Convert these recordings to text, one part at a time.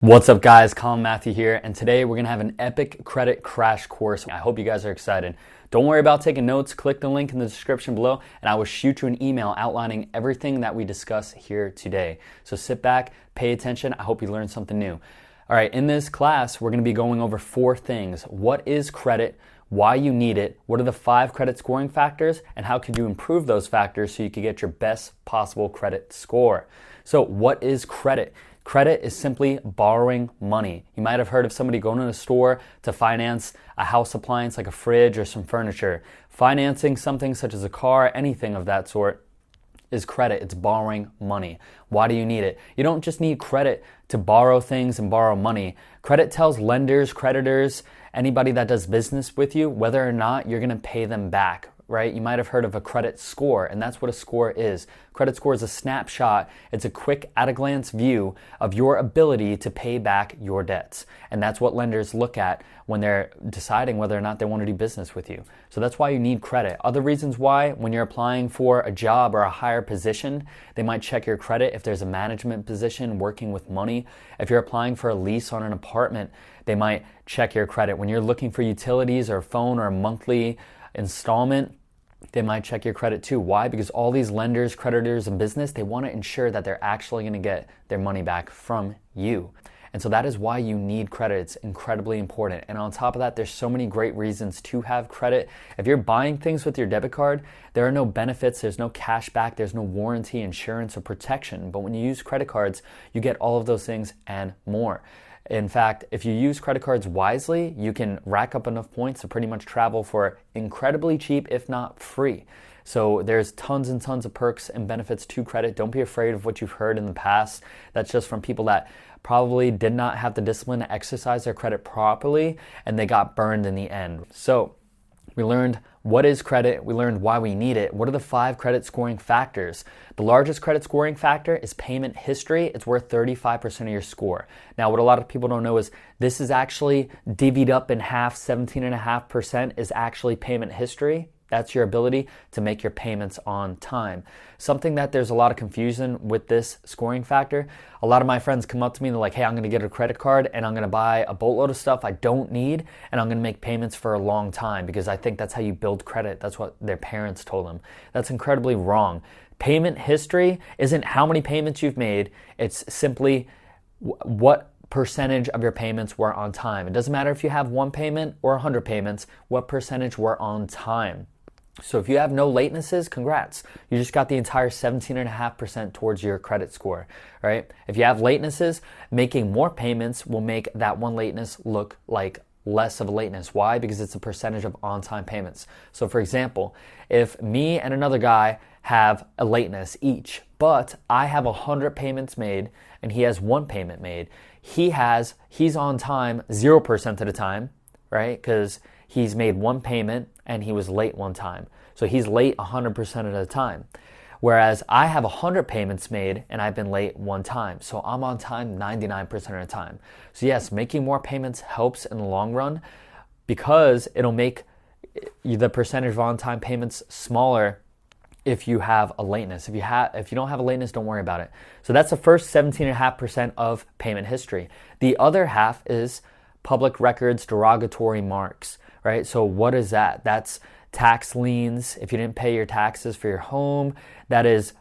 What's up guys, Colin Matthew here, and today we're going to have an epic credit crash course. I hope you guys are excited. Don't worry about taking notes, click the link in the description below and I will shoot you an email outlining everything that we discuss here today. So sit back, pay attention, I hope you learned something new. Alright, in this class we're going to be going over 4 things. What is credit? Why you need it? What are the 5 credit scoring factors? And how could you improve those factors so you could get your best possible credit score? So what is credit? Credit is simply borrowing money. You might have heard of somebody going to a store to finance a house appliance like a fridge or some furniture. Financing something such as a car, anything of that sort, is credit. It's borrowing money. Why do you need it? You don't just need credit to borrow things and borrow money. Credit tells lenders, creditors, anybody that does business with you, whether or not you're going to pay them back. Right? You might have heard of a credit score, and that's what a score is. Credit score is a snapshot. It's a quick at-a-glance view of your ability to pay back your debts. And that's what lenders look at when they're deciding whether or not they want to do business with you. So that's why you need credit. Other reasons why, when you're applying for a job or a higher position, they might check your credit. If there's a management position working with money, if you're applying for a lease on an apartment, they might check your credit. When you're looking for utilities or a phone or a monthly installment, they might check your credit too. Why? Because all these lenders, creditors, and business, they want to ensure that they're actually going to get their money back from you. And so that is why you need credit. It's incredibly important. And on top of that, there's so many great reasons to have credit. If you're buying things with your debit card, there are no benefits, there's no cash back, there's no warranty, insurance, or protection. But when you use credit cards, you get all of those things and more. In fact, if you use credit cards wisely, you can rack up enough points to pretty much travel for incredibly cheap, if not free. So there's tons and tons of perks and benefits to credit. Don't be afraid of what you've heard in the past. That's just from people that probably did not have the discipline to exercise their credit properly and they got burned in the end. So we learned what is credit, we learned why we need it. What are the 5 credit scoring factors? The largest credit scoring factor is payment history. It's worth 35% of your score. Now, what a lot of people don't know is this is actually divvied up in half. 17.5% is actually payment history. That's your ability to make your payments on time. Something that there's a lot of confusion with this scoring factor. A lot of my friends come up to me and they're like, hey, I'm going to get a credit card and I'm going to buy a boatload of stuff I don't need and I'm going to make payments for a long time because I think that's how you build credit. That's what their parents told them. That's incredibly wrong. Payment history isn't how many payments you've made. It's simply what percentage of your payments were on time. It doesn't matter if you have 1 payment or 100 payments, what percentage were on time. So if you have no latenesses, congrats. You just got the entire 17.5% towards your credit score, right? If you have latenesses, making more payments will make that one lateness look like less of a lateness. Why? Because it's a percentage of on-time payments. So for example, if me and another guy have a lateness each, but I have 100 payments made and he has 1 payment made, he's on time 0% of the time, right? Because he's made 1 payment and he was late 1 time. So he's late 100% of the time. Whereas I have 100 payments made and I've been late 1 time. So I'm on time 99% of the time. So yes, making more payments helps in the long run because it'll make the percentage of on-time payments smaller if you have a lateness. If you don't have a lateness, don't worry about it. So that's the first 17.5% of payment history. The other half is public records, derogatory marks, right? So what is that? That's tax liens. If you didn't pay your taxes for your home, that is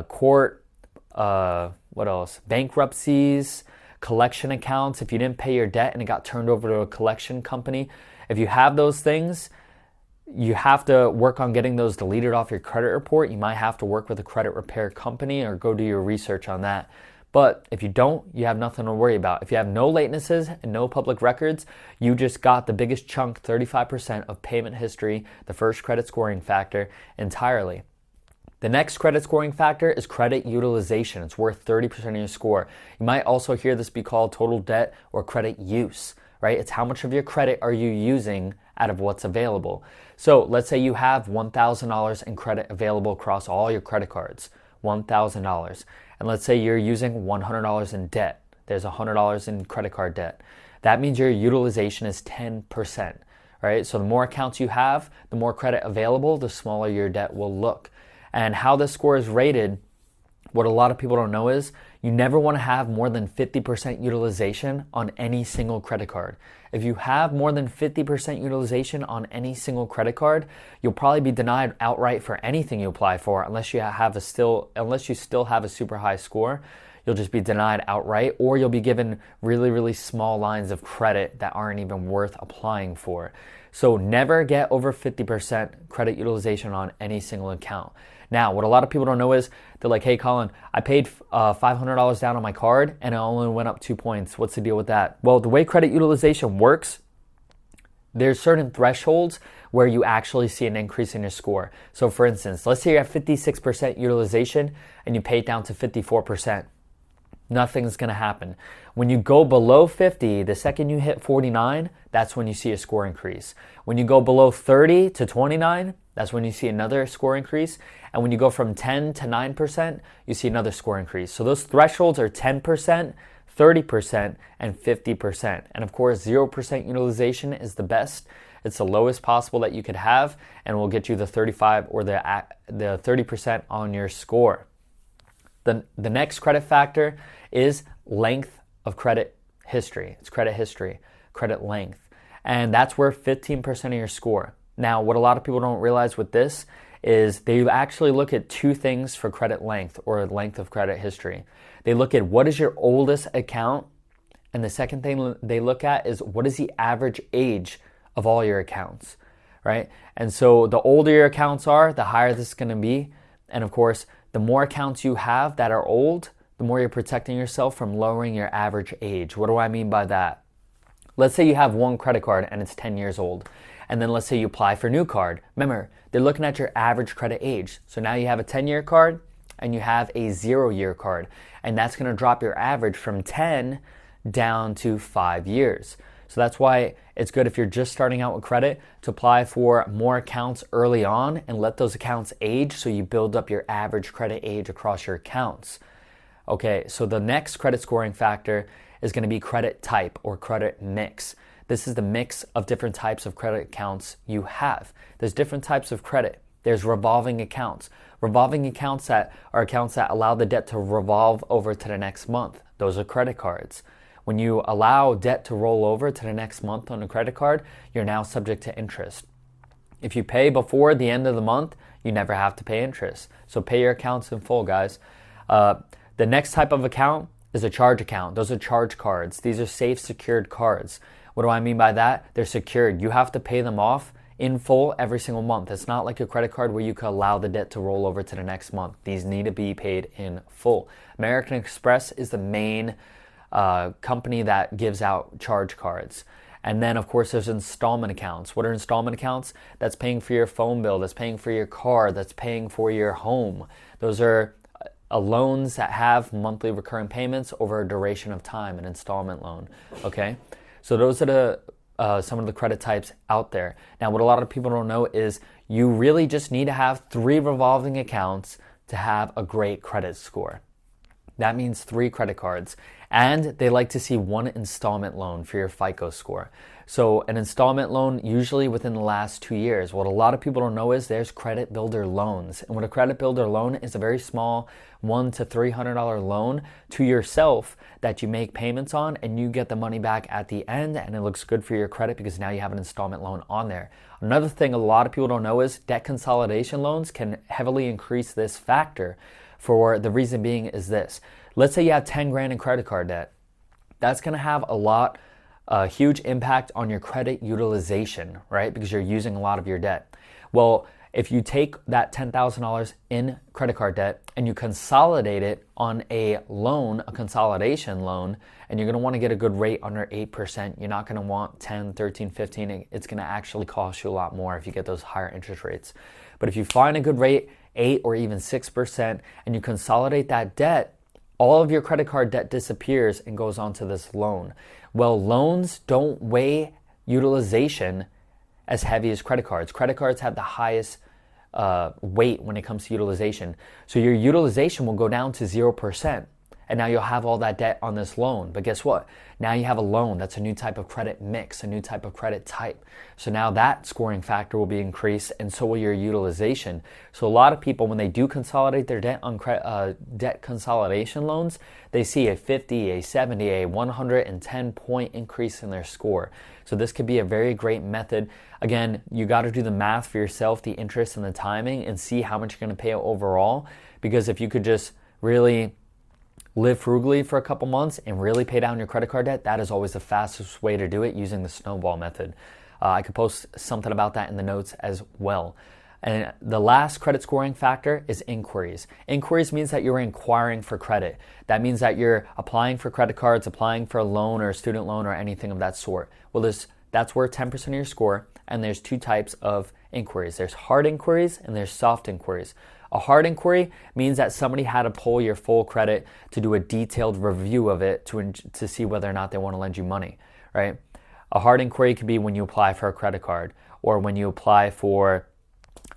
court, what else? Bankruptcies, collection accounts. If you didn't pay your debt and it got turned over to a collection company, if you have those things, you have to work on getting those deleted off your credit report. You might have to work with a credit repair company or go do your research on that. But if you don't, you have nothing to worry about. If you have no latenesses and no public records, you just got the biggest chunk, 35% of payment history, the first credit scoring factor entirely. The next credit scoring factor is credit utilization. It's worth 30% of your score. You might also hear this be called total debt or credit use, right? It's how much of your credit are you using out of what's available. So let's say you have $1,000 in credit available across all your credit cards, $1,000. And let's say you're using $100 in debt. There's $100 in credit card debt. That means your utilization is 10%, right? So the more accounts you have, the more credit available, the smaller your debt will look. And how this score is rated What a lot of people don't know is you never want to have more than 50% utilization on any single credit card. If you have more than 50% utilization on any single credit card, you'll probably be denied outright for anything you apply for unless you still have a super high score. You'll just be denied outright, or you'll be given really, really small lines of credit that aren't even worth applying for. So never get over 50% credit utilization on any single account. Now, what a lot of people don't know is they're like, hey, Colin, I paid $500 down on my card and it only went up 2 points. What's the deal with that? Well, the way credit utilization works, there's certain thresholds where you actually see an increase in your score. So for instance, let's say you're at 56% utilization and you pay it down to 54%. Nothing's going to happen. When you go below 50, the second you hit 49, that's when you see a score increase. When you go below 30 to 29, that's when you see another score increase. And when you go from 10 to 9%, you see another score increase. So those thresholds are 10%, 30%, and 50%. And of course, 0% utilization is the best. It's the lowest possible that you could have, and will get you the 35 or the 30% on your score. The next credit factor is length of credit history. It's credit history, credit length. And that's worth 15% of your score. Now, what a lot of people don't realize with this is they actually look at two things for credit length or length of credit history. They look at what is your oldest account, and the second thing they look at is what is the average age of all your accounts, right? And so the older your accounts are, the higher this is going to be. And of course, the more accounts you have that are old, the more you're protecting yourself from lowering your average age. What do I mean by that? Let's say you have one credit card and it's 10 years old. And then let's say you apply for a new card. Remember, they're looking at your average credit age. So now you have a 10-year card and you have a 0-year card. And that's going to drop your average from 10 down to 5 years. So that's why it's good if you're just starting out with credit to apply for more accounts early on and let those accounts age so you build up your average credit age across your accounts. Okay, so the next credit scoring factor is going to be credit type or credit mix. This is the mix of different types of credit accounts you have. There's different types of credit. There's revolving accounts. Revolving accounts that are accounts that allow the debt to revolve over to the next month. Those are credit cards. When you allow debt to roll over to the next month on a credit card, you're now subject to interest. If you pay before the end of the month, you never have to pay interest. So pay your accounts in full, guys. The next type of account is a charge account. Those are charge cards. These are safe, secured cards. What do I mean by that? They're secured. You have to pay them off in full every single month. It's not like a credit card where you could allow the debt to roll over to the next month. These need to be paid in full. American Express is the main company that gives out charge cards. And then, of course, there's installment accounts. What are installment accounts? That's paying for your phone bill, that's paying for your car, that's paying for your home. Those are loans that have monthly recurring payments over a duration of time, an installment loan, okay? So those are some of the credit types out there. Now, what a lot of people don't know is you really just need to have 3 revolving accounts to have a great credit score. That means 3 credit cards. And they like to see 1 installment loan for your FICO score. So an installment loan usually within the last 2 years. What a lot of people don't know is there's credit builder loans. And what a credit builder loan is a very small $100 to $300 loan to yourself that you make payments on, and you get the money back at the end, and it looks good for your credit because now you have an installment loan on there. Another thing a lot of people don't know is debt consolidation loans can heavily increase this factor. For the reason being is this. Let's say you have 10 grand in credit card debt. That's going to have a huge impact on your credit utilization, right? Because you're using a lot of your debt. Well, if you take that $10,000 in credit card debt and you consolidate it on a loan, a consolidation loan, and you're going to want to get a good rate under 8%, you're not going to want 10, 13, 15. It's going to actually cost you a lot more if you get those higher interest rates. But if you find a good rate, 8 or even 6%, and you consolidate that debt, all of your credit card debt disappears and goes onto this loan. Well, loans don't weigh utilization as heavy as credit cards. Credit cards have the highest weight when it comes to utilization. So your utilization will go down to 0%. and now you'll have all that debt on this loan. But guess what? Now you have a loan. That's a new type of credit mix, a new type of credit type. So now that scoring factor will be increased, and so will your utilization. So a lot of people, when they do consolidate their debt on debt consolidation loans, they see a 50, a 70, a 110 point increase in their score. So this could be a very great method. Again, you got to do the math for yourself, the interest and the timing, and see how much you're going to pay overall. Because if you could just really live frugally for a couple months and really pay down your credit card debt, that is always the fastest way to do it, using the snowball method. I could post something about that in the notes as well. And the last credit scoring factor is inquiries. Inquiries means that you're inquiring for credit. That means that you're applying for credit cards, applying for a loan or a student loan or anything of that sort. Well, that's worth 10% of your score, and there's two types of inquiries. There's hard inquiries and there's soft inquiries. A hard inquiry means that somebody had to pull your full credit to do a detailed review of it to see whether or not they want to lend you money, right? A hard inquiry could be when you apply for a credit card, or when you apply for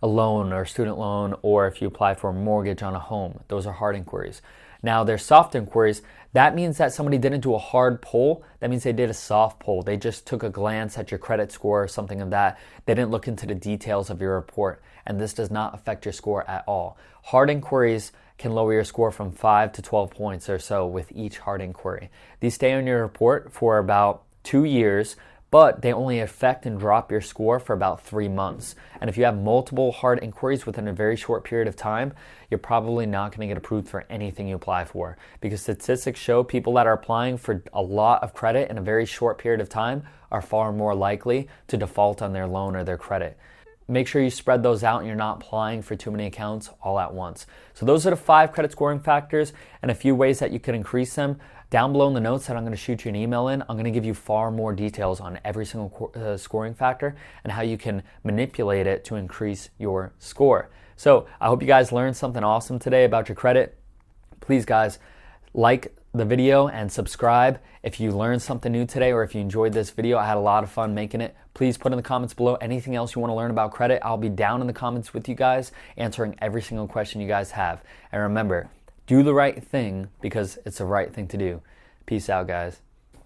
a loan or a student loan, or if you apply for a mortgage on a home. Those are hard inquiries. Now, there's soft inquiries. That means that somebody didn't do a hard pull. That means they did a soft pull. They just took a glance at your credit score or something of that. They didn't look into the details of your report, and this does not affect your score at all. Hard inquiries can lower your score from 5 to 12 points or so with each hard inquiry. These stay on your report for about 2 years, but they only affect and drop your score for about 3 months. And if you have multiple hard inquiries within a very short period of time, you're probably not going to get approved for anything you apply for, because statistics show people that are applying for a lot of credit in a very short period of time are far more likely to default on their loan or their credit. Make sure you spread those out and you're not applying for too many accounts all at once. So those are the 5 credit scoring factors and a few ways that you can increase them. Down below in the notes that I'm going to shoot you an email in, I'm going to give you far more details on every single scoring factor and how you can manipulate it to increase your score. So I hope you guys learned something awesome today about your credit. Please, guys, like the video and subscribe if you learned something new today, or if you enjoyed this video. I had a lot of fun making it. Please put in the comments below anything else you want to learn about credit. I'll be down in the comments with you guys, answering every single question you guys have. And remember, do the right thing because it's the right thing to do. Peace out, guys.